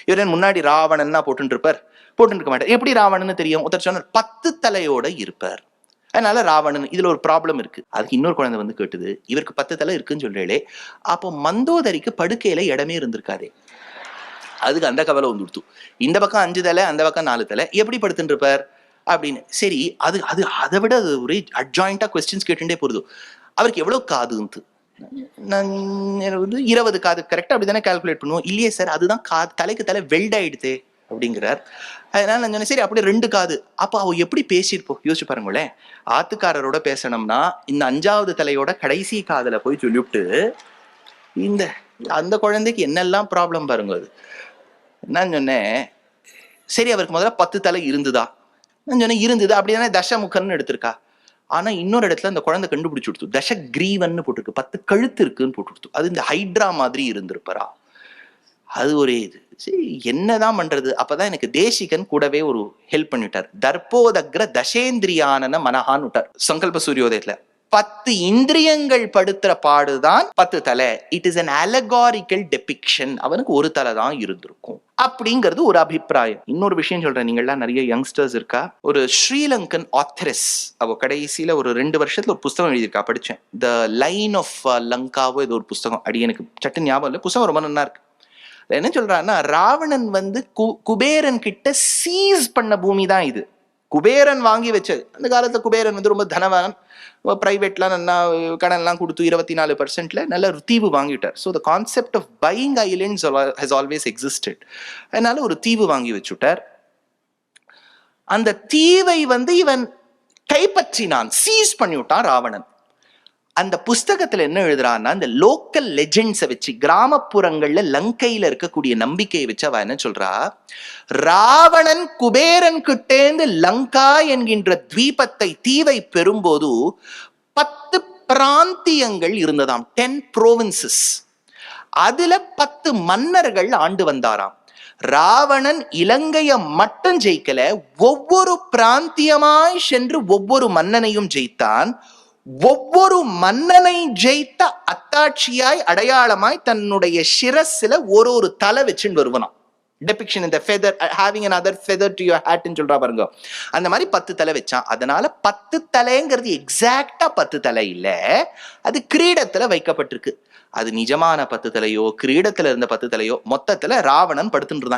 இவரன் முன்னாடி ராவணன்னா போட்டு இருப்பார், போட்டு இருக்க மாட்டார். எப்படி ராவணன்னு தெரியும்? ஒருத்தர் சொன்னார் 10 தலையோட இருப்பார், அதனால ராவணன். இதுல ஒரு ப்ராப்ளம் இருக்கு. அதுக்கு இன்னொரு குழந்தை வந்து கேட்டுது, இவருக்கு 10 தலை இருக்குன்னு சொல்றீங்களே, அப்போ மந்தோதரிக்கு படுக்கையில இடமே இருந்திருக்காதே. அதுக்கு அந்த கவலை வந்து கொடுத்து, இந்த பக்கம் 5 தலை, அந்த பக்கம் 4 தலை, எப்படி படுத்துட்டு இருப்பார் அப்படின்னு. சரி, அது அது அதை விட அது ஒரு அட்ஜாயிண்டா கொஸ்டின்ஸ் கேட்டுட்டே போறது. அவருக்கு எவ்வளவு காதுன்னு, நான் 20 காது கரெக்டா அப்படிதானே கால்குலேட் பண்ணுவோம். இல்லையே சார், அதுதான் காது, தலைக்கு தலை வெல்ட் ஆயிடுது அப்படிங்கிறார். அதனால நான் சொன்னேன், சரி அப்படியே 2 காது. அப்ப அவ எப்படி பேசியிருப்போம் யோசிச்சு பாருங்களேன். ஆத்துக்காரரோட பேசணும்னா இந்த 5வது தலையோட கடைசி காதுல போய் சொல்லிவிட்டு, இந்த அந்த குழந்தைக்கு என்னெல்லாம் ப்ராப்ளம் பாருங்க. அது நான் சொன்னேன், சரி அவருக்கு முதல்ல 10 தலை இருந்துதா? நான் சொன்னேன் இருந்தது. அப்படிதானே தசமுகன்னு எடுத்திருக்கா. ஆனா இன்னொரு இடத்துல அந்த குழந்தை கண்டுபிடிச்சு கொடுத்து தசகிரீவன்னு போட்டுருக்கு, 10 கழுத்து இருக்குன்னு போட்டு கொடுத்து. அது இந்த ஹைட்ரா மாதிரி இருந்திருப்பரா. அது ஒரே இது. சரி என்னதான் பண்றது? அப்பதான் எனக்கு தேசிகன் கூடவே ஒரு ஹெல்ப் பண்ணிட்டார். தர்போதக்ர தசேந்திரியான மனஹான்னு விட்டார் சங்கல்ப சூரியோதயத்துல. 10 இந்திரியங்கள் படுத்துற பாடுதான் 10 தலை. It is an allegorical depiction. அவனுக்கு ஒரு தலை தான் இருந்திருக்கும் அப்படிங்கிறது ஒரு அபிப்பிராயம். இன்னொரு விஷயம் சொல்றேன், நீங்கள்லாம் நிறைய யங்ஸ்டர்ஸ் இருக்கா, ஒரு ஸ்ரீலங்கன் ஆத்தரஸ், அவ கடைசியில ஒரு 2 வருஷத்துல ஒரு புஸ்தகம் எழுதியிருக்கா, படிச்சேன். த லைன் ஆஃப் லங்காவோ இது ஒரு புஸ்தகம், அடி எனக்கு சட்டு ஞாபகம் இல்லை, புஸ்தகம் ரொம்ப நல்லா இருக்கு. என்ன சொல்றான்னா, ராவணன் வந்து குபேரன் கிட்ட சீஸ் பண்ண பூமி தான் இது. குபேரன் வாங்கி வச்சது. அந்த காலத்துல குபேரன் வந்து ரொம்ப தனவான், பிரைவேட்லாம் நல்லா கடன்லாம் கொடுத்து 24% நல்ல தீவு வாங்கிட்டார். So the concept of buying islands has always existed. அதனால ஒரு தீவு வாங்கி வச்சுட்டார். அந்த தீவை வந்து இவன் கைப்பற்றினான், சீஸ் பண்ணிவிட்டான் ராவணன். அந்த புஸ்தகத்துல என்ன எழுதுறான்னா, இந்த லோக்கல் லெஜெண்ட்ஸை வச்சு, கிராமப்புறங்கள்ல லங்கையில இருக்கக்கூடிய நம்பிக்கையை வச்சு அவ என்ன சொல்றா, ராவணன் குபேரன் கிட்டேந்து லங்கா என்கின்ற தீபத்தை, தீவை பெறும்போது 10 பிராந்தியங்கள் இருந்ததாம், 10 ப்ரோவின்சஸ். அதுல 10 மன்னர்கள் ஆண்டு வந்தாராம். ராவணன் இலங்கைய மட்டும் ஜெயிக்கல, ஒவ்வொரு பிராந்தியமாய் சென்று ஒவ்வொரு மன்னனையும் ஜெயித்தான். ஒவ்வொரு மன்னனை ஜெயித்த அத்தாட்சியாய், அடையாளமாய் தன்னுடைய சிரஸ்ல ஒரு தலை வச்சுன்னு வருவனாம். depiction in the feather, having another feather to your hat ன்னு சொல்றா பாருங்க. அந்த மாதிரி 10 தலை வச்சான். அதனால 10 தலைங்கிறது எக்ஸாக்டா 10 தலை இல்ல, அது கிரீடத்துல வைக்கப்பட்டிருக்கு. அது நிஜமான 10 தலையோ கிரீடத்துல இருந்த 10 தலையோ, மொத்தத்துல ராவணன் படுத்துட்டு இருந்தான்.